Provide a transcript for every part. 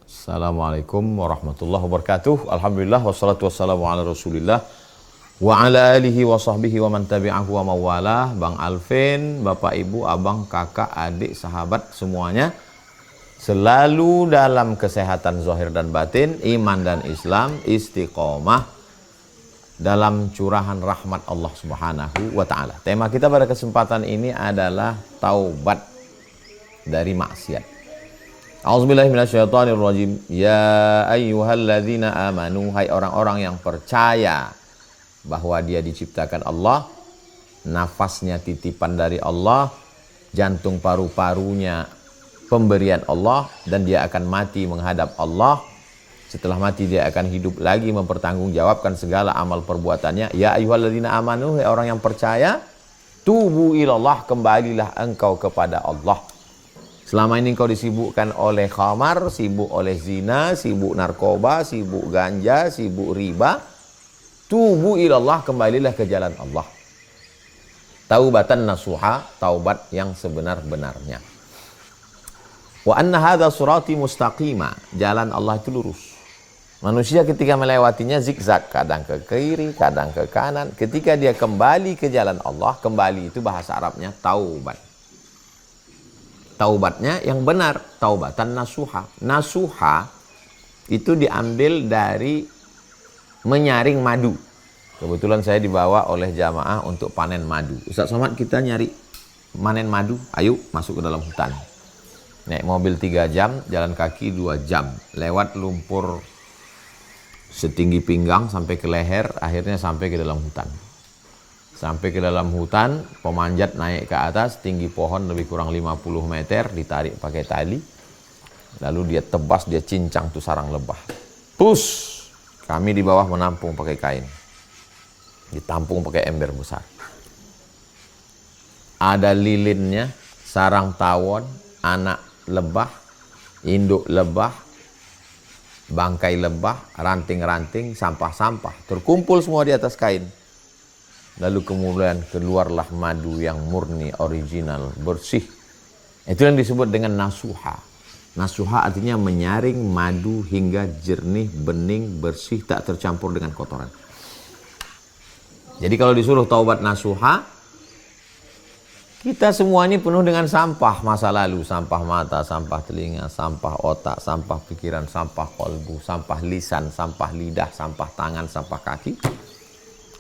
Assalamualaikum warahmatullahi wabarakatuh. Alhamdulillah wassalatu wassalamu ala Rasulillah wa ala alihi wa sahbihi wa man tabi'ahu wa mawalah. Bang Alvin, Bapak Ibu, Abang, Kakak, Adik, sahabat semuanya selalu dalam kesehatan zahir dan batin, iman dan Islam, istiqomah dalam curahan rahmat Allah Subhanahu wa taala. Tema kita pada kesempatan ini adalah taubat dari maksiat. A'udzubillahi minasyaitonirrajim. Ya ayyuhalladzina amanu, hai orang-orang yang percaya bahwa dia diciptakan Allah, nafasnya titipan dari Allah, jantung paru-parunya pemberian Allah, dan dia akan mati menghadap Allah. Setelah mati dia akan hidup lagi mempertanggungjawabkan segala amal perbuatannya. Ya ayyuhalladzina amanu, hai orang yang percaya, tubu ilallah, kembalilah engkau kepada Allah. Selama ini engkau disibukkan oleh khamar, sibuk oleh zina, sibuk narkoba, sibuk ganja, sibuk riba. Tubu ilallah, kembalilah ke jalan Allah. Taubatan nasuha, taubat yang sebenar-benarnya. Wa anna hadza surati mustaqima, jalan Allah itu lurus. Manusia ketika melewatinya zigzag, kadang ke kiri, kadang ke kanan. Ketika dia kembali ke jalan Allah, kembali itu bahasa Arabnya taubat. Taubatnya yang benar, taubatan nasuha. Nasuha itu diambil dari menyaring madu. Kebetulan saya dibawa oleh jamaah untuk panen madu. Ustaz Somad, kita nyari panen madu, ayo masuk ke dalam hutan. Naik mobil 3 jam, jalan kaki 2 jam. Lewat lumpur setinggi pinggang sampai ke leher, akhirnya sampai ke dalam hutan. Sampai ke dalam hutan, pemanjat naik ke atas, tinggi pohon lebih kurang 50 meter, ditarik pakai tali. Lalu dia tebas, dia cincang tuh sarang lebah. Pus! Kami di bawah menampung pakai kain. Ditampung pakai ember besar. Ada lilinnya, sarang tawon, anak lebah, induk lebah, bangkai lebah, ranting-ranting, sampah-sampah. Terkumpul semua di atas kain. Lalu kemudian keluarlah madu yang murni, original, bersih. Itu yang disebut dengan nasuha. Nasuha artinya menyaring madu hingga jernih, bening, bersih, tak tercampur dengan kotoran. Jadi kalau disuruh taubat nasuha, kita semua ini penuh dengan sampah masa lalu. Sampah mata, sampah telinga, sampah otak, sampah pikiran, sampah kolbu, sampah lisan, sampah lidah, sampah tangan, sampah kaki.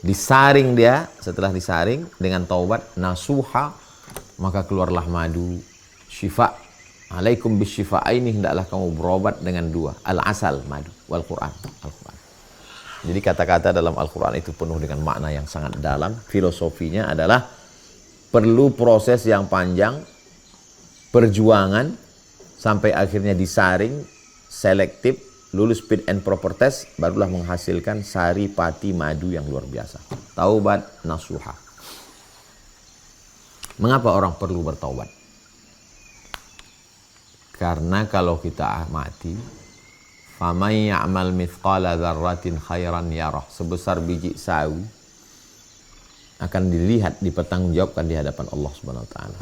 Disaring dia, setelah disaring dengan taubat nasuha, maka keluarlah madu, syifa. Alaikum bisyifa, ini hendaklah kamu berobat dengan 2, al-asal, madu, wal Quran, Al-Quran. Jadi kata-kata dalam Al-Quran itu penuh dengan makna yang sangat dalam. Filosofinya adalah perlu proses yang panjang, perjuangan, sampai akhirnya disaring, selektif, lulus fit and proper test, barulah menghasilkan sari pati madu yang luar biasa. Taubat nasuha. Mengapa orang perlu bertaubat? Karena kalau kita mati, faman ya'mal mithqala dzarratin khairan yarah, sebesar biji sawi akan dilihat, dipertanggungjawabkan di hadapan Allah Subhanahu wa taala.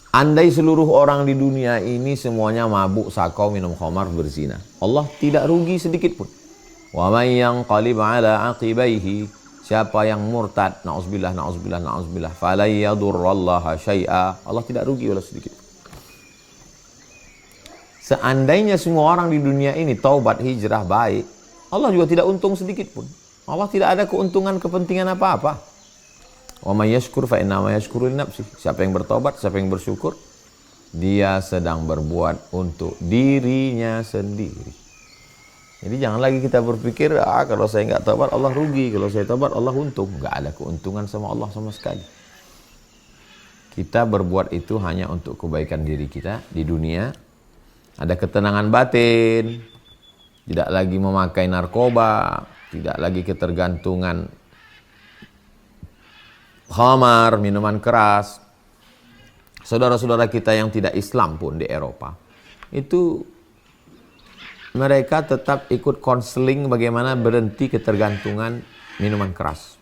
Andai seluruh orang di dunia ini semuanya mabuk, sakau, minum khamar, berzina, Allah tidak rugi sedikit pun. Wa may yanqalib ala aqibaihi, siapa yang murtad, na'udzubillah, na'udzubillah, na'udzubillah, falan yadurrallaha syai'a, Allah tidak rugi oleh sedikit. Seandainya semua orang di dunia ini taubat, hijrah, baik, Allah juga tidak untung sedikit pun. Allah tidak ada keuntungan, kepentingan apa-apa. Wa may yashkur fa inna ma yashkuru li nafsi. Siapa yang bertobat, siapa yang bersyukur, dia sedang berbuat untuk dirinya sendiri. Jadi jangan lagi kita berpikir, kalau saya nggak tobat Allah rugi, kalau saya tobat Allah untung. Nggak ada keuntungan sama Allah sama sekali. Kita berbuat itu hanya untuk kebaikan diri kita di dunia. Ada ketenangan batin, tidak lagi memakai narkoba, tidak lagi ketergantungan khamar, minuman keras. Saudara-saudara kita yang tidak Islam pun di Eropa, itu mereka tetap ikut konseling bagaimana berhenti ketergantungan minuman keras.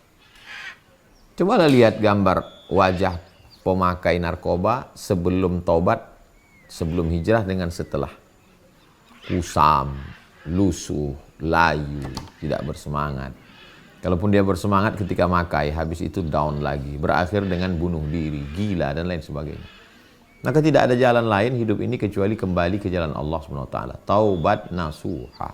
Cobalah lihat gambar wajah pemakai narkoba sebelum tobat sebelum hijrah dengan setelah. Kusam, lusuh, layu, tidak bersemangat. Kalaupun dia bersemangat ketika makai, habis itu down lagi. Berakhir dengan bunuh diri, gila, dan lain sebagainya. Maka tidak ada jalan lain hidup ini kecuali kembali ke jalan Allah SWT. Taubat nasuha.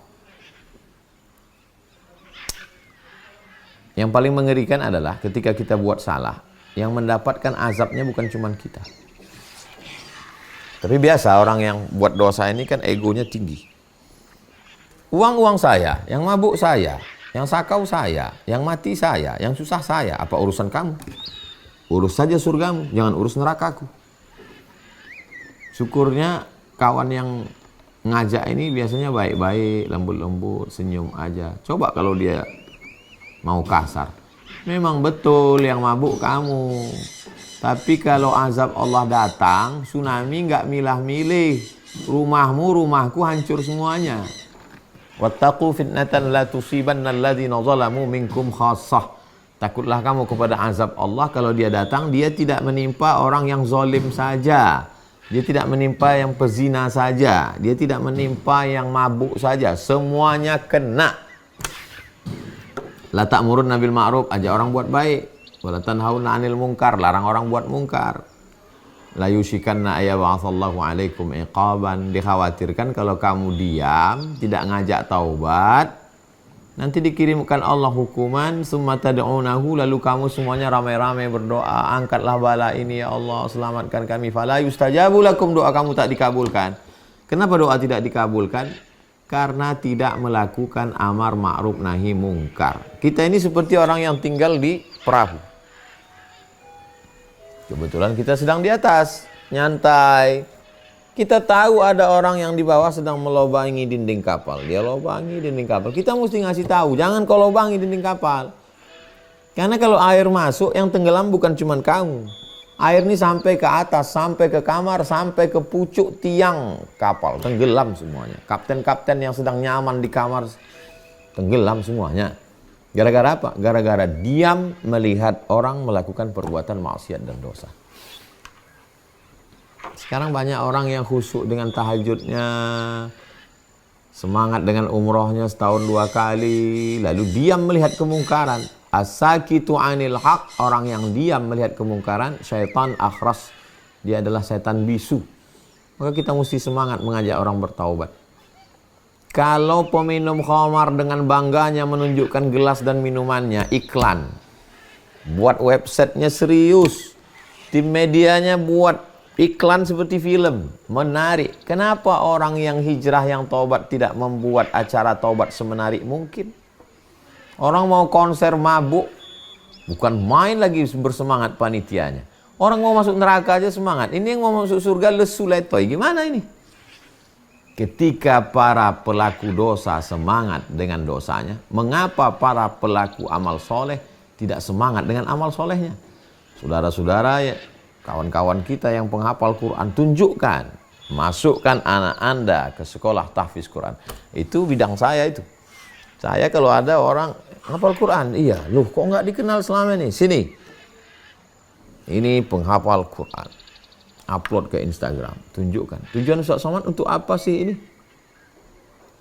Yang paling mengerikan adalah ketika kita buat salah, yang mendapatkan azabnya bukan cuma kita. Tapi biasa orang yang buat dosa ini kan egonya tinggi. Uang saya, yang mabuk saya, yang sakau saya, yang mati saya, yang susah saya. Apa urusan kamu? Urus saja surgamu, jangan urus nerakaku. Syukurnya kawan yang ngajak ini biasanya baik-baik, lembut-lembut, senyum aja. Coba kalau dia mau kasar. Memang betul yang mabuk kamu. Tapi kalau azab Allah datang, tsunami nggak milah-milih. Rumahku hancur semuanya. Wattaqu fitnatan la tusibanna alladzina zalamu minkum khassah. Takutlah kamu kepada azab Allah kalau dia datang, dia tidak menimpa orang yang zalim saja. Dia tidak menimpa yang pezina saja. Dia tidak menimpa yang mabuk saja. Semuanya kena. La ta'murunna bil ma'ruf, ajak orang buat baik. Wala tanhauna 'anil munkar, larang orang buat mungkar. La yushikanna ayyab'atsallahu 'alaikum iqaban, dikhawatirkan kalau kamu diam, tidak ngajak taubat, nanti dikirimkan Allah hukuman, summa tad'unahu, lalu kamu semuanya ramai-ramai berdoa, angkatlah bala ini ya Allah, selamatkan kami. Fala yustajabu lakum, doa kamu tak dikabulkan. Kenapa doa tidak dikabulkan? Karena tidak melakukan amar ma'ruf nahi mungkar. Kita ini seperti orang yang tinggal di perahu. Kebetulan kita sedang di atas, nyantai. Kita tahu ada orang yang di bawah sedang melobangi dinding kapal. Dia lobangi dinding kapal. Kita mesti ngasih tahu, jangan kau lobangi dinding kapal. Karena kalau air masuk, yang tenggelam bukan cuma kamu. Air ini sampai ke atas, sampai ke kamar, sampai ke pucuk tiang kapal. Tenggelam semuanya. Kapten-kapten yang sedang nyaman di kamar, tenggelam semuanya. Gara-gara apa? Gara-gara diam melihat orang melakukan perbuatan maksiat dan dosa. Sekarang banyak orang yang khusyuk dengan tahajudnya, semangat dengan umrohnya setahun 2 kali, lalu diam melihat kemungkaran. As-sakitu 'anil haq, orang yang diam melihat kemungkaran, syaitan akhras, dia adalah setan bisu. Maka kita mesti semangat mengajak orang bertaubat. Kalau peminum khamar dengan bangganya menunjukkan gelas dan minumannya, iklan. Buat websitenya serius. Tim medianya buat iklan seperti film. Menarik. Kenapa orang yang hijrah, yang taubat tidak membuat acara taubat semenarik mungkin? Orang mau konser mabuk, bukan main lagi bersemangat panitianya. Orang mau masuk neraka aja semangat. Ini yang mau masuk surga lesu letoy. Gimana ini? Ketika para pelaku dosa semangat dengan dosanya, mengapa para pelaku amal soleh tidak semangat dengan amal solehnya? Saudara-saudara, ya, kawan-kawan kita yang penghafal Quran, tunjukkan, masukkan anak Anda ke sekolah tahfiz Quran. Itu bidang saya itu. Saya kalau ada orang hafal Quran, iya, loh kok nggak dikenal selama ini? Sini, ini penghafal Quran. Upload ke Instagram, tunjukkan. Tujuan Ustaz Somad untuk apa sih ini?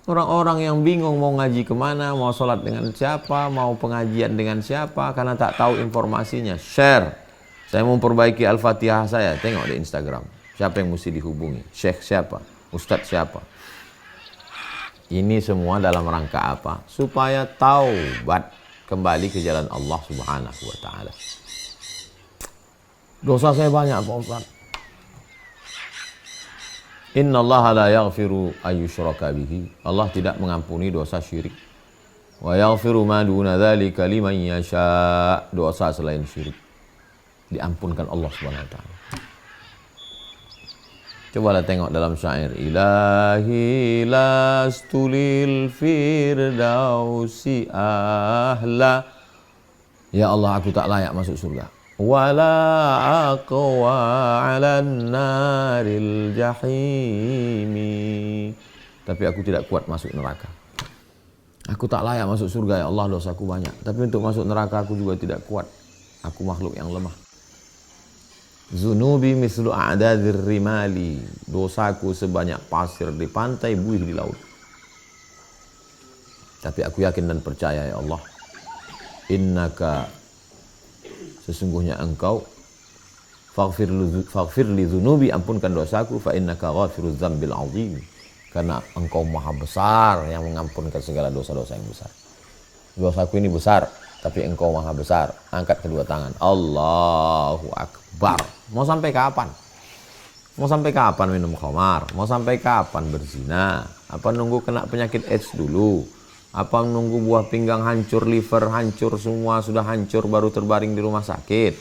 Orang-orang yang bingung mau ngaji kemana, mau sholat dengan siapa, mau pengajian dengan siapa, karena tak tahu informasinya. Share. Saya mau perbaiki Al-Fatihah saya, tengok di Instagram. Siapa yang mesti dihubungi? Syekh siapa? Ustadz siapa? Ini semua dalam rangka apa? Supaya taubat, kembali ke jalan Allah Subhanahu wa Ta'ala. Dosa saya banyak, Pak Ustaz. Inna Allah la yaghfiru ayyushraka bihi. Allah tidak mengampuni dosa syirik. Wa yaghfiru ma duna dzalika liman yasha. Dosa selain syirik diampunkan Allah Subhanahu wa taala. Cobalah tengok dalam syair. Ilahi lastulil firdausi ahla. Ya Allah, aku tak layak masuk surga. Wala aqwa 'alan naril jahimi. Tapi aku tidak kuat masuk neraka. Aku tak layak masuk surga, ya Allah, dosaku banyak. Tapi untuk masuk neraka aku juga tidak kuat. Aku makhluk yang lemah. Zunubi mislu a'dadir rimali. Dosaku sebanyak pasir di pantai, buih di laut. Tapi aku yakin dan percaya ya Allah, innaka, sesungguhnya engkau, faghfir li dzunubi, ampunkan dosaku, fa innaka ghafiruz dzambil azim, karena engkau maha besar yang mengampunkan segala dosa-dosa yang besar. Dosaku ini besar, tapi engkau maha besar. Angkat kedua tangan, Allahu Akbar. Mau sampai kapan? Mau sampai kapan minum khamar? Mau sampai kapan berzina? Apa nunggu kena penyakit AIDS dulu? Apa nunggu buah pinggang hancur, liver hancur, semua sudah hancur baru terbaring di rumah sakit?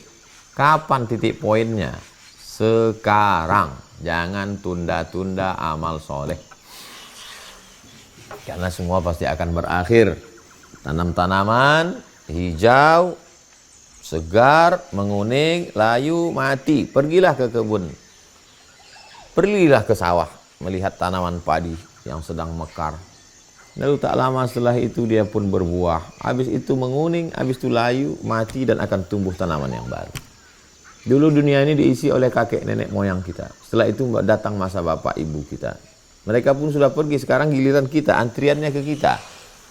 Kapan titik poinnya? Sekarang. Jangan tunda-tunda amal soleh. Karena semua pasti akan berakhir. Tanam tanaman hijau, segar, menguning, layu, mati. Pergilah ke kebun. Pergilah ke sawah melihat tanaman padi yang sedang mekar. Lalu tak lama setelah itu dia pun berbuah. Habis itu menguning, habis itu layu, mati, dan akan tumbuh tanaman yang baru. Dulu dunia ini diisi oleh kakek nenek moyang kita. Setelah itu datang masa bapak ibu kita. Mereka pun sudah pergi, sekarang giliran kita, antriannya ke kita.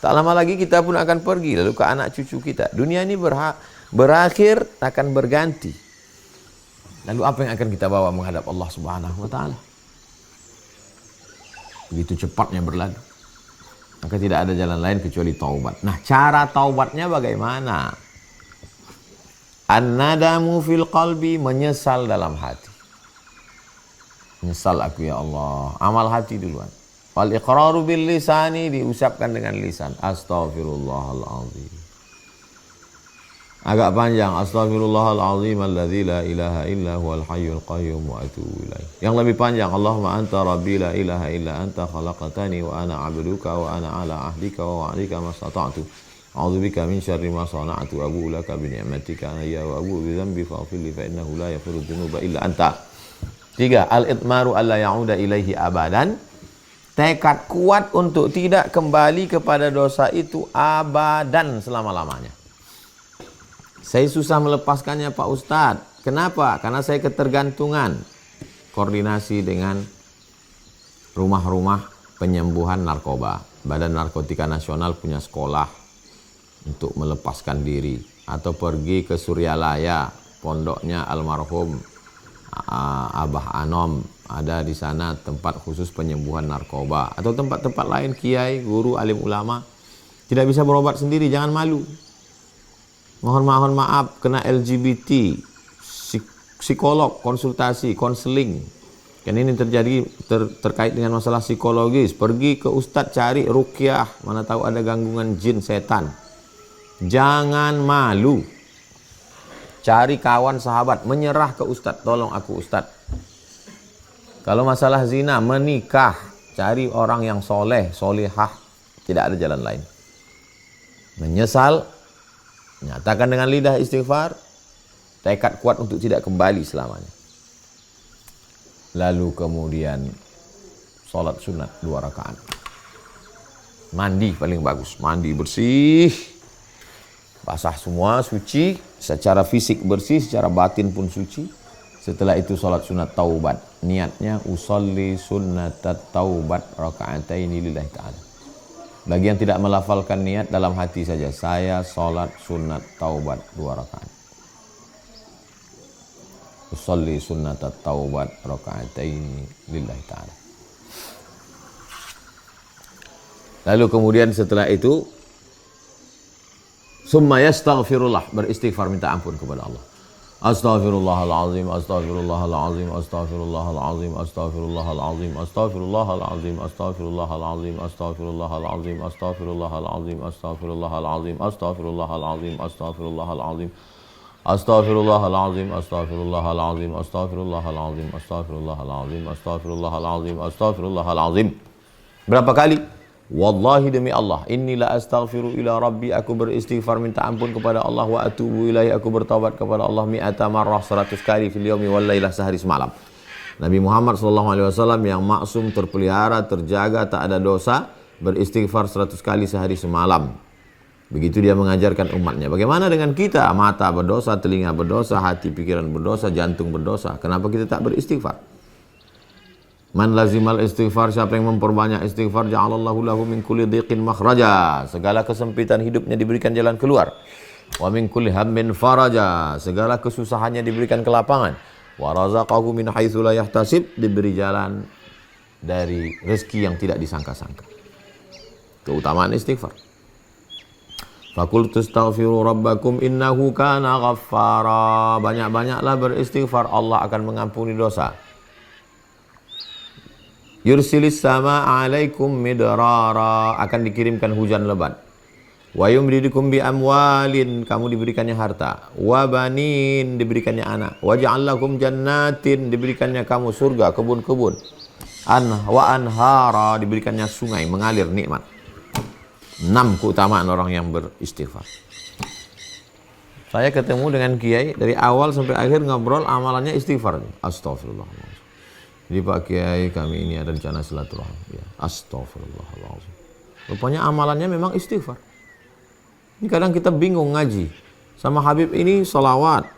Tak lama lagi kita pun akan pergi, lalu ke anak cucu kita. Dunia ini berakhir, akan berganti. Lalu apa yang akan kita bawa menghadap Allah Subhanahu wa Ta'ala? Begitu cepatnya berlalu. Maka tidak ada jalan lain kecuali taubat. Nah, cara taubatnya bagaimana? An-nadamu fil qalbi, menyesal dalam hati. Menyesal aku ya Allah. Amal hati duluan. Wal iqraru bil lisani, diucapkan dengan lisan. Astaghfirullahaladzim. Agak panjang. Astaghfirullahaladzim alladzi la ilaha illa huwal hayyul qayyum wa atubu ilaih. Yang lebih panjang, Allahumma anta rabbi la ilaha illa anta khalaqtani wa ana 'abduka wa ana 'ala ahdika wa wa'dika mastata'tu. A'udzubika min syarri ma sana'tu wa abu'u laka bi ni'matika alayya wa abu'u bi dzambi faghfir li fa innahu la yaghfiru dzunuba illa anta. 3. Al-itmaru alla ya'uda ilaihi abadan. Tekad kuat untuk tidak kembali kepada dosa itu abadan, selama-lamanya. Saya susah melepaskannya Pak Ustadz. Kenapa? Karena saya ketergantungan. Koordinasi dengan rumah-rumah penyembuhan narkoba. Badan Narkotika Nasional punya sekolah untuk melepaskan diri. Atau pergi ke Suryalaya, pondoknya almarhum Abah Anom. Ada di sana tempat khusus penyembuhan narkoba. Atau tempat-tempat lain, kiai, guru, alim ulama. Tidak bisa berobat sendiri, jangan malu. Mohon maaf, kena LGBT, psikolog, konsultasi, konseling. Kan ini terjadi terkait dengan masalah psikologis. Pergi ke ustadz, cari ruqyah, mana tahu ada gangguan jin setan. Jangan malu. Cari kawan sahabat, menyerah ke ustadz, tolong aku ustadz. Kalau masalah zina, menikah, cari orang yang soleh, solehah, tidak ada jalan lain. Menyesal, nyatakan dengan lidah istighfar, tekad kuat untuk tidak kembali selamanya. Lalu kemudian sholat sunat 2 rakaat. Mandi paling bagus, mandi bersih, basah semua, suci, secara fisik bersih, secara batin pun suci. Setelah itu sholat sunat taubat. Niatnya usolli sunnatat taubat raka'ataini lillahi ta'ala. Bagi yang tidak melafalkan niat, dalam hati saja, saya sholat sunat taubat 2 rakaat. Usolli sunnatat taubat raka'ataini lillahi ta'ala. Lalu kemudian setelah itu, summa yastaghfirullah, beristighfar, minta ampun kepada Allah. Astaghfirullahalazim, astaghfirullahalazim, astaghfirullahalazim, astaghfirullahalazim, astaghfirullahalazim, astaghfirullahalazim, astaghfirullahalazim, astaghfirullahalazim, astaghfirullahalazim, astaghfirullahalazim, astaghfirullahalazim, astaghfirullahalazim, astaghfirullahalazim, astaghfirullahalazim, astaghfirullahalazim, astaghfirullahalazim, astaghfirullahalazim. Berapa kali? Wallahi demi Allah, inni la astaghfiru ila rabbi, aku beristighfar minta ampun kepada Allah, wa atubu ilaihi, aku bertaubat kepada Allah, mi'ata marrah, 100 kali fil yaumi wal lailah, sehari semalam. Nabi Muhammad SAW yang maksum, terpelihara, terjaga, tak ada dosa, beristighfar 100 kali sehari semalam. Begitu dia mengajarkan umatnya. Bagaimana dengan kita? Mata berdosa, telinga berdosa, hati pikiran berdosa, jantung berdosa. Kenapa kita tak beristighfar? Man lazimal istighfar, siapa yang memperbanyak istighfar, ja'alallahu lahu min kulli dhiqin makhraja. Segala kesempitan hidupnya diberikan jalan keluar. Wa min kulli hammin faraja. Segala kesusahannya diberikan kelapangan. Wa razaqahu min haitsu la yahtasib, diberi jalan dari rezeki yang tidak disangka-sangka. Keutamaan istighfar. Faqultu astaghfiru rabbakum innahu kana ghaffara. Banyak-banyaklah beristighfar, Allah akan mengampuni dosa. Yursilis sama alaikum midrara, akan dikirimkan hujan lebat. Wa yumdidukum bi amwalin, kamu diberikannya harta. Wa banin, diberikannya anak. Wa ja'alakum jannatin, diberikannya kamu surga, kebun-kebun. Wa anhara, diberikannya sungai mengalir nikmat. 6 keutamaan orang yang beristighfar. Saya ketemu dengan kiai dari awal sampai akhir ngobrol amalannya istighfar. Astagfirullahaladzim. Jadi Pak Kiai, kami ini ada rencana silaturahmi. Ya. Astagfirullahaladzim. Rupanya amalannya memang istighfar. Ini kadang kita bingung ngaji. Sama Habib ini salawat.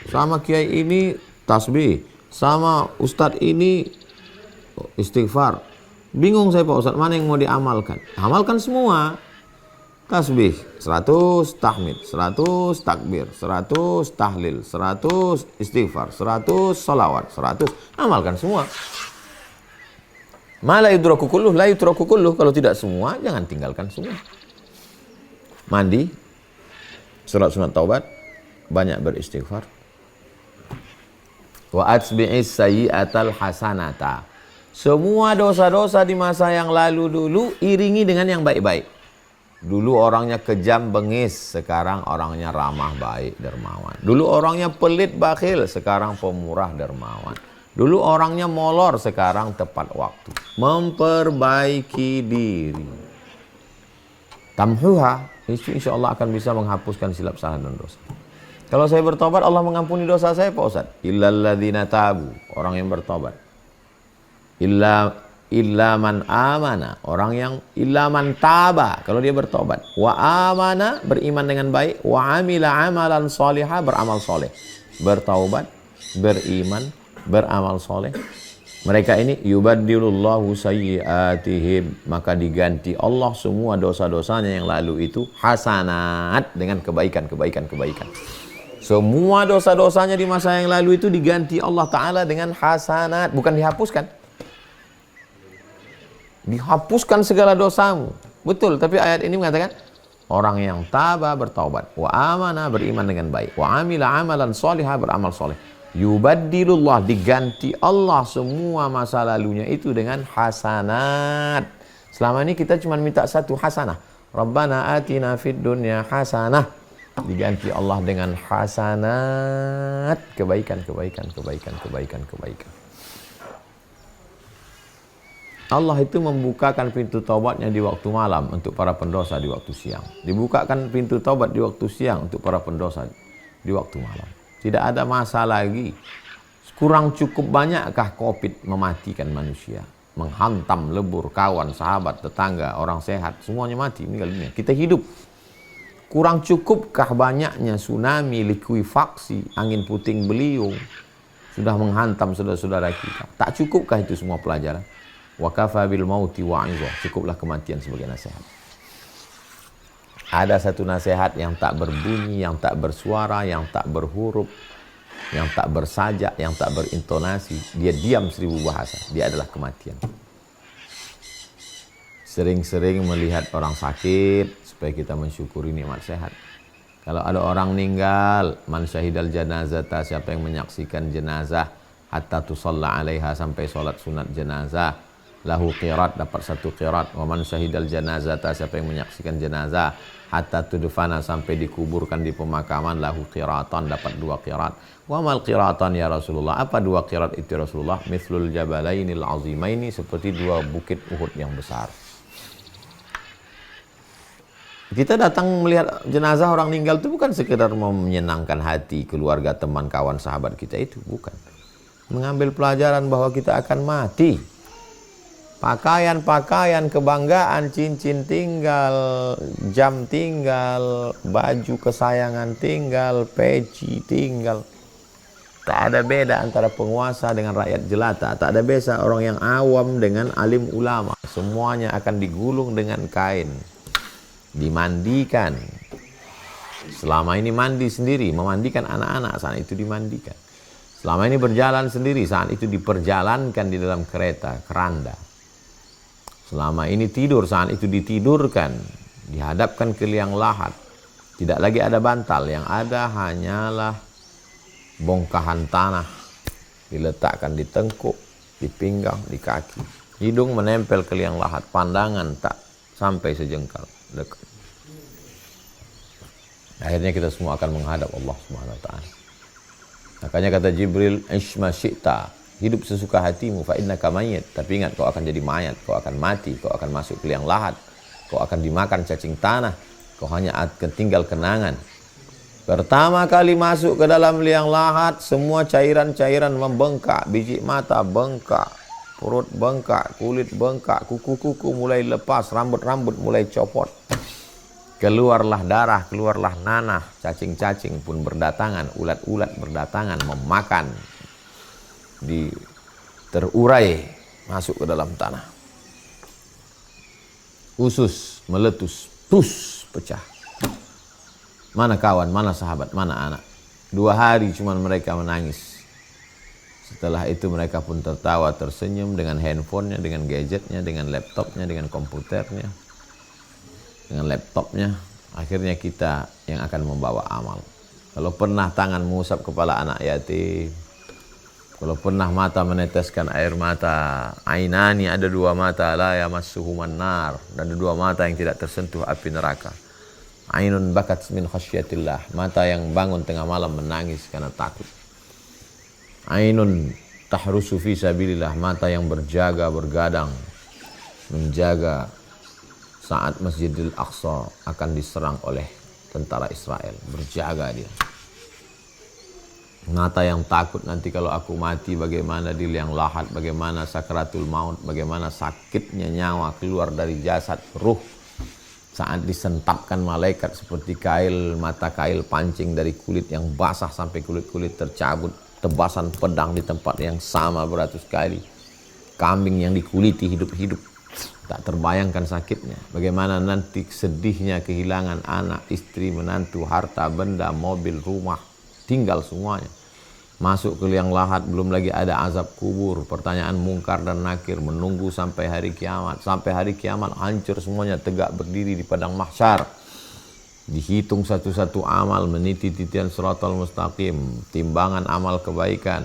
Sama Kiai ini tasbih. Sama Ustadz ini istighfar. Bingung saya Pak Ustadz, mana yang mau diamalkan? Amalkan semua. Tasbih 100, tahmid 100, takbir 100, tahlil 100, istighfar 100, salawat 100. Amalkan semua. Ma la yudraku kulluh, la yutraku kulluh. Kalau tidak semua, jangan tinggalkan semua. Mandi, surat sunat taubat, banyak beristighfar. Wa atsbi'is sayyi'atal hasanata. Semua dosa-dosa di masa yang lalu dulu iringi dengan yang baik-baik. Dulu orangnya kejam bengis, sekarang orangnya ramah baik dermawan. Dulu orangnya pelit bakhil, sekarang pemurah dermawan. Dulu orangnya molor, sekarang tepat waktu. Memperbaiki diri. Tamhuha, insya Allah akan bisa menghapuskan silap salah dan dosa. Kalau saya bertobat, Allah mengampuni dosa saya Pak Ustaz. Illalladzina tabu, orang yang bertobat. Illa man amana, orang yang illa man taba, kalau dia bertobat. Wa amana, beriman dengan baik. Wa amila amalan salihah, beramal soleh. Bertaubat, beriman, beramal soleh. Mereka ini yubaddilullahu sayyiatihim, maka diganti Allah semua dosa-dosanya yang lalu itu hasanat, dengan kebaikan. Semua dosa-dosanya di masa yang lalu itu diganti Allah Ta'ala dengan hasanat, bukan dihapuskan. Dihapuskan segala dosamu. Betul, tapi ayat ini mengatakan orang yang taba bertaubat, wa amana beriman dengan baik, wa amila amalan salihah beramal soleh. Yubaddilullah, diganti Allah semua masa lalunya itu dengan hasanat. Selama ini kita cuma minta satu hasanah. Rabbana atina fid dunya hasanah. Diganti Allah dengan hasanat, kebaikan. Allah itu membukakan pintu taubatnya di waktu malam untuk para pendosa di waktu siang. Dibukakan pintu taubat di waktu siang untuk para pendosa di waktu malam. Tidak ada masa lagi. Kurang cukup banyakkah COVID mematikan manusia? Menghantam, lebur, kawan, sahabat, tetangga, orang sehat, semuanya mati, meninggal dunia. Kita hidup. Kurang cukupkah banyaknya tsunami, likuifaksi, angin puting beliung sudah menghantam saudara-saudara kita? Tak cukupkah itu semua pelajaran? Wa kafa bil mauti wa'izah, cukuplah kematian sebagai nasihat. Ada satu nasihat yang tak berbunyi, yang tak bersuara, yang tak berhuruf, yang tak bersajak, yang tak berintonasi. Dia diam 1000 bahasa. Dia adalah kematian. Sering-sering melihat orang sakit supaya kita mensyukuri nikmat sehat. Kalau ada orang meninggal, man syahidal janazata, siapa yang menyaksikan jenazah hatta tusalla alaiha, sampai sholat sunat jenazah, lahu qirat, dapat 1 qirat. Wa man syahidal janazata, siapa yang menyaksikan jenazah hatta tudfana, sampai dikuburkan di pemakaman, lahu qiratan, dapat 2 qirat. Wa mal qiratan ya Rasulullah, apa 2 qirat itu Rasulullah? Mithlul jabalainil azimaini, seperti 2 bukit Uhud yang besar. Kita datang melihat jenazah orang meninggal itu bukan sekedar mau menyenangkan hati keluarga, teman, kawan, sahabat kita, itu bukan. Mengambil pelajaran bahwa kita akan mati. Pakaian-pakaian kebanggaan, cincin tinggal, jam tinggal, baju kesayangan tinggal, peci tinggal. Tak ada beda antara penguasa dengan rakyat jelata. Tak ada beda orang yang awam dengan alim ulama. Semuanya akan digulung dengan kain. Dimandikan. Selama ini mandi sendiri, memandikan anak-anak, saat itu dimandikan. Selama ini berjalan sendiri, saat itu diperjalankan di dalam kereta, keranda. Selama ini tidur, saat itu ditidurkan, dihadapkan ke liang lahat. Tidak lagi ada bantal, yang ada hanyalah bongkahan tanah. Diletakkan di tengkuk, di pinggang, di kaki. Hidung menempel ke liang lahat, pandangan tak sampai sejengkal dekat. Akhirnya kita semua akan menghadap Allah Subhanahu wa taala. Makanya kata Jibril, "Ishma syi'ta." Hidup sesuka hatimu, fa innaka mayyit. Tapi ingat, kau akan jadi mayat, kau akan mati, kau akan masuk ke liang lahat, kau akan dimakan cacing tanah, kau hanya akan tinggal kenangan. Pertama kali masuk ke dalam liang lahat, semua cairan-cairan membengkak, biji mata bengkak, perut bengkak, kulit bengkak, kuku-kuku mulai lepas, rambut-rambut mulai copot. Keluarlah darah, keluarlah nanah, cacing-cacing pun berdatangan, ulat-ulat berdatangan, memakan, terurai, masuk ke dalam tanah. Usus meletus, tus, pecah. Mana kawan, mana sahabat, mana anak. 2 hari cuma mereka menangis. Setelah itu mereka pun tertawa, tersenyum dengan handphonenya, dengan gadgetnya, dengan laptopnya, dengan komputernya, dengan laptopnya. Akhirnya kita yang akan membawa amal. Kalau pernah tangan mengusap kepala anak yatim, kalau pernah mata meneteskan air mata, ainani, ada 2 mata, la yamassuhuman nar, dan ada 2 mata yang tidak tersentuh api neraka. Ainun bakat min khasyatillah, mata yang bangun tengah malam menangis karena takut. Ainun tahrusu fi sabilillah, mata yang berjaga bergadang menjaga saat Masjidil Aqsa akan diserang oleh tentara Israel, berjaga dia. Mata yang takut nanti kalau aku mati bagaimana di liang lahat, bagaimana sakratul maut, bagaimana sakitnya nyawa keluar dari jasad, ruh saat disentapkan malaikat seperti kail, mata kail pancing dari kulit yang basah sampai kulit-kulit tercabut, tebasan pedang di tempat yang sama beratus kali, kambing yang dikuliti hidup-hidup, tak terbayangkan sakitnya. Bagaimana nanti sedihnya kehilangan anak, istri, menantu, harta, benda, mobil, rumah, tinggal semuanya. Masuk ke liang lahat, belum lagi ada azab kubur, pertanyaan mungkar dan nakir, menunggu sampai hari kiamat. Sampai hari kiamat hancur semuanya, tegak berdiri di padang mahsyar. Dihitung satu-satu amal, meniti titian siratal mustaqim, timbangan amal kebaikan.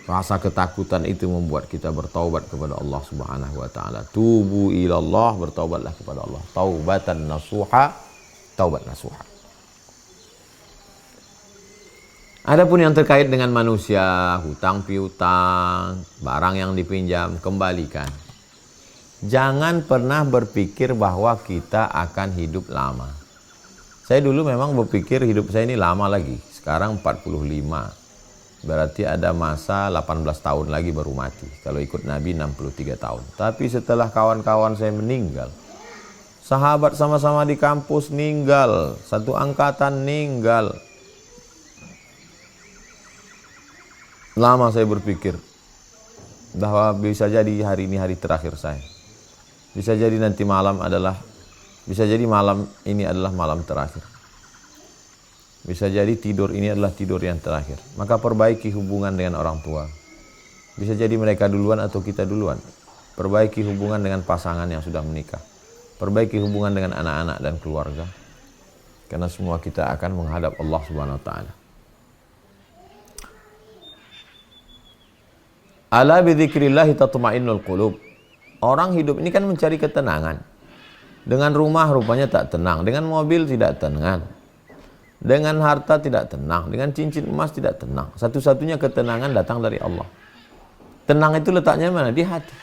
Rasa ketakutan itu membuat kita bertaubat kepada Allah Subhanahu wa taala. Tubu ilallah, bertaubatlah kepada Allah. Taubatan nasuha, taubat nasuha. Adapun yang terkait dengan manusia, hutang piutang, barang yang dipinjam, kembalikan. Jangan pernah berpikir bahwa kita akan hidup lama. Saya dulu memang berpikir hidup saya ini lama lagi. Sekarang 45. Berarti ada masa 18 tahun lagi baru mati. Kalau ikut Nabi 63 tahun. Tapi setelah kawan-kawan saya meninggal, sahabat sama-sama di kampus meninggal, satu angkatan meninggal. Lama saya berpikir bahwa bisa jadi hari ini hari terakhir saya. Bisa jadi nanti bisa jadi malam ini adalah malam terakhir. Bisa jadi tidur ini adalah tidur yang terakhir. Maka perbaiki hubungan dengan orang tua. Bisa jadi mereka duluan atau kita duluan. Perbaiki hubungan dengan pasangan yang sudah menikah. Perbaiki hubungan dengan anak-anak dan keluarga. Karena semua kita akan menghadap Allah Subhanahu wa taala. Ala bidzikrillahi tatma'innul qulub. Orang hidup ini kan mencari ketenangan. Dengan rumah rupanya tak tenang, dengan mobil tidak tenang, dengan harta tidak tenang, dengan cincin emas tidak tenang. Satu-satunya ketenangan datang dari Allah. Tenang itu letaknya mana? Di hati.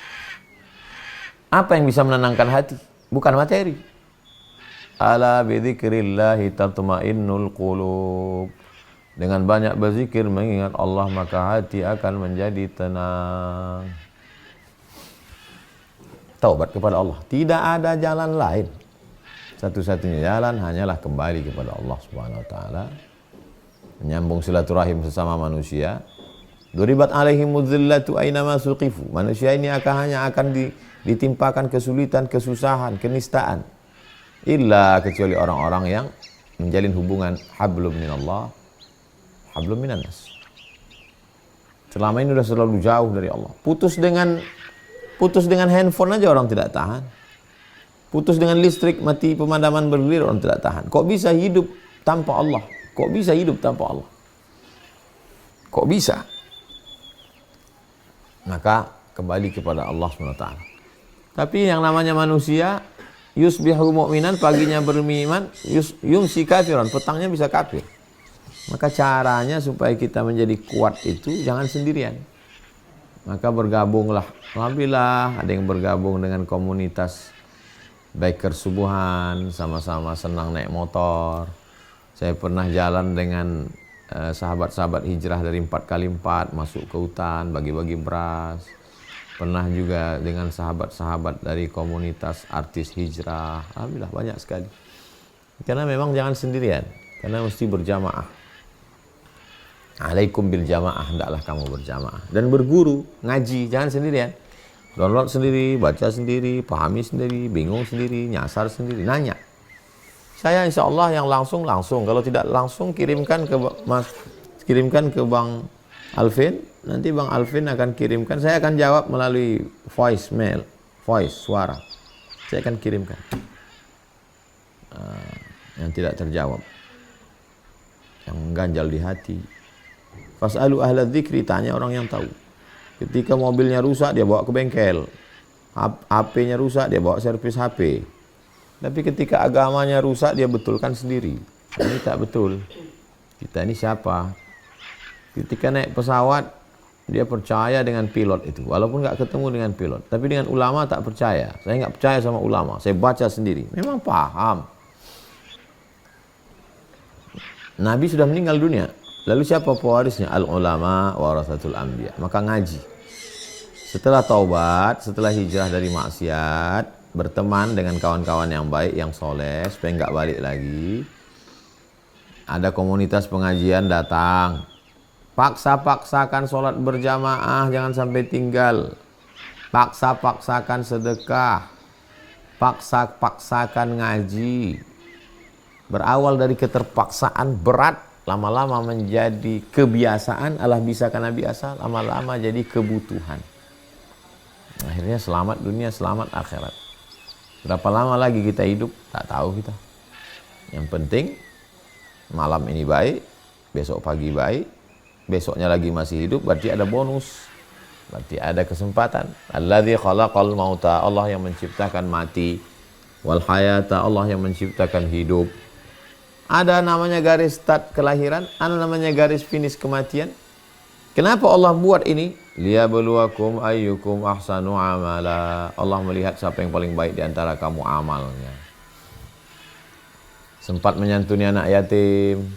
Apa yang bisa menenangkan hati? Bukan materi. Ala bidzikrillahi tatma'innul qulub. Dengan banyak berzikir mengingat Allah, maka hati akan menjadi tenang. taubat kepada Allah. Tidak ada jalan lain. Satu-satunya jalan hanyalah kembali kepada Allah Subhanahu wa taala. Menyambung silaturahim sesama manusia. Duribat alaihimudz zillatu aina ma suqifu. Manusia ini hanya akan ditimpakan kesulitan, kesusahan, kenistaan. Illa kecuali orang-orang yang menjalin hubungan hablum minallah, hablum minannas. Selama ini sudah selalu jauh dari Allah. Putus dengan handphone aja orang tidak tahan. Putus dengan listrik, mati pemadaman bergilir orang tidak tahan. Kok bisa hidup tanpa Allah? Kok bisa hidup tanpa Allah? Kok bisa? Maka kembali kepada Allah SWT. Tapi yang namanya manusia, yusbihu mu'minan, paginya beriman, yumsi kafiran, petangnya bisa kafir. Maka caranya supaya kita menjadi kuat itu jangan sendirian. Maka bergabunglah. Alhamdulillah ada yang bergabung dengan komunitas biker subuhan, sama-sama senang naik motor. Saya pernah jalan dengan sahabat-sahabat hijrah dari 4x4 masuk ke hutan, bagi-bagi beras. Pernah juga dengan sahabat-sahabat dari komunitas artis hijrah. Alhamdulillah banyak sekali. Karena memang jangan sendirian, karena mesti berjamaah. Alaikum bil jamaah, hendaklah kamu berjamaah. Dan berguru, ngaji, jangan sendirian. Download sendiri, baca sendiri, pahami sendiri, bingung sendiri, nyasar sendiri, nanya. Saya insya Allah yang langsung. Kalau tidak langsung kirimkan ke Bang Alvin. Nanti Bang Alvin akan kirimkan. Saya akan jawab melalui voice, suara. Saya akan kirimkan yang tidak terjawab, yang mengganjal di hati. Fas'alu ahla dzikri, tanya orang yang tahu. Ketika mobilnya rusak, dia bawa ke bengkel. HP-nya rusak, dia bawa servis HP. Tapi ketika agamanya rusak, dia betulkan sendiri. Ini tak betul. Kita ini siapa? Ketika naik pesawat, dia percaya dengan pilot itu. Walaupun nggak ketemu dengan pilot. Tapi dengan ulama tak percaya. Saya nggak percaya sama ulama. Saya baca sendiri. Memang paham. Nabi sudah meninggal dunia. Lalu siapa pewarisnya? Al-ulama warasatul anbiya. Maka ngaji. Setelah taubat, setelah hijrah dari maksiat, berteman dengan kawan-kawan yang baik, yang soleh, supaya nggak balik lagi. Ada komunitas pengajian datang. Paksa-paksakan sholat berjamaah, jangan sampai tinggal. Paksa-paksakan sedekah. Paksa-paksakan ngaji. Berawal dari keterpaksaan berat, lama-lama menjadi kebiasaan, Allah bisa karena biasa, lama-lama jadi kebutuhan. Akhirnya selamat dunia, selamat akhirat. Berapa lama lagi kita hidup? Tak tahu kita. Yang penting malam ini baik, besok pagi baik, besoknya lagi masih hidup, berarti ada bonus. Berarti ada kesempatan. Alladzi khalaqal mauta, Allah yang menciptakan mati, wal hayata, Allah yang menciptakan hidup. Ada namanya garis start kelahiran, ada namanya garis finish kematian. Kenapa Allah buat ini? Liyabluwakum ayyukum ahsanu amala. Allah melihat siapa yang paling baik di antara kamu amalnya. Sempat menyantuni anak yatim,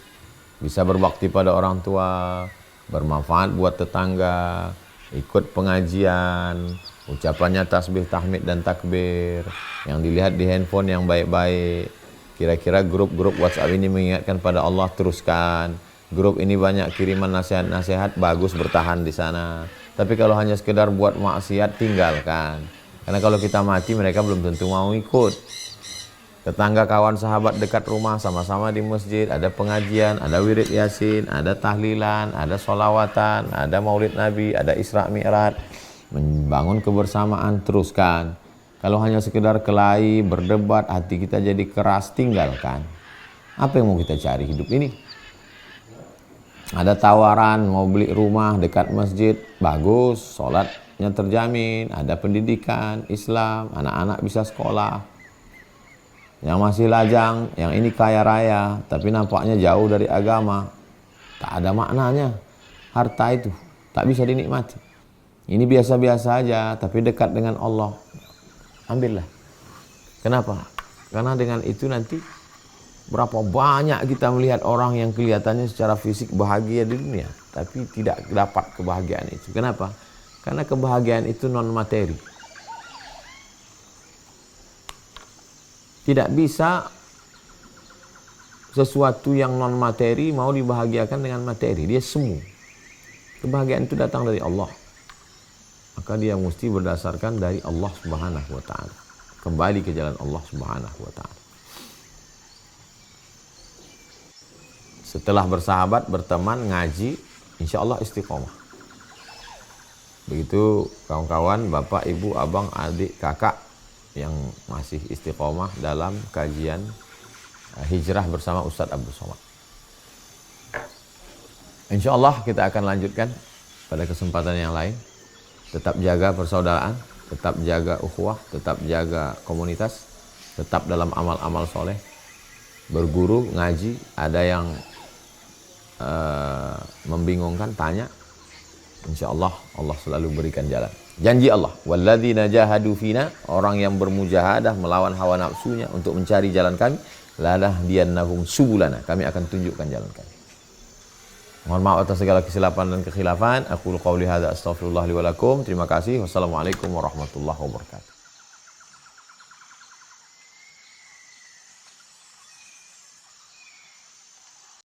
bisa berbakti pada orang tua, bermanfaat buat tetangga, ikut pengajian, ucapannya tasbih, tahmid dan takbir, yang dilihat di handphone yang baik-baik. Kira-kira grup-grup WhatsApp ini mengingatkan pada Allah, teruskan. Grup ini banyak kiriman nasihat-nasihat, bagus, bertahan di sana. Tapi kalau hanya sekedar buat maksiat, tinggalkan. Karena kalau kita mati, mereka belum tentu mau ikut. Tetangga, kawan, sahabat dekat rumah, sama-sama di masjid, ada pengajian, ada wirid yasin, ada tahlilan, ada sholawatan, ada maulid Nabi, ada Isra Mi'raj. Membangun kebersamaan, teruskan. Kalau hanya sekedar kelahi, berdebat, hati kita jadi keras, tinggalkan. Apa yang mau kita cari hidup ini? Ada tawaran mau beli rumah dekat masjid, bagus, sholatnya terjamin, ada pendidikan Islam, anak-anak bisa sekolah. Yang masih lajang, yang ini kaya raya, tapi nampaknya jauh dari agama, tak ada maknanya. Harta itu tak bisa dinikmati. Ini biasa-biasa aja, tapi dekat dengan Allah. Ambillah. Kenapa? Karena dengan itu nanti berapa banyak kita melihat orang yang kelihatannya secara fisik bahagia di dunia, tapi tidak dapat kebahagiaan itu. Kenapa? Karena kebahagiaan itu non materi. Tidak bisa sesuatu yang non materi mau dibahagiakan dengan materi. Dia semu. Kebahagiaan itu datang dari Allah. Maka dia mesti berdasarkan dari Allah Subhanahu wa taala. Kembali ke jalan Allah Subhanahu wa taala. Setelah bersahabat, berteman, ngaji, insya Allah istiqomah. Begitu kawan-kawan, bapak, ibu, abang, adik, kakak yang masih istiqomah dalam kajian hijrah bersama Ustadz Abdul Somad. Insya Allah kita akan lanjutkan pada kesempatan yang lain. Tetap jaga persaudaraan, tetap jaga ukhuwah, tetap jaga komunitas, tetap dalam amal-amal soleh. Berguru, ngaji, ada yang membingungkan, tanya. Insya Allah, Allah selalu berikan jalan. Janji Allah, walladzina jahadu fina, orang yang bermujahadah melawan hawa nafsunya untuk mencari jalan kami, lanahdiyannahum subulana, kami akan tunjukkan jalan kami. Mohon maaf atas segala kesilapan dan kekhilafan. Aku qauli hadza astaghfirullah li wa lakum. Terima kasih. Wassalamualaikum warahmatullahi wabarakatuh.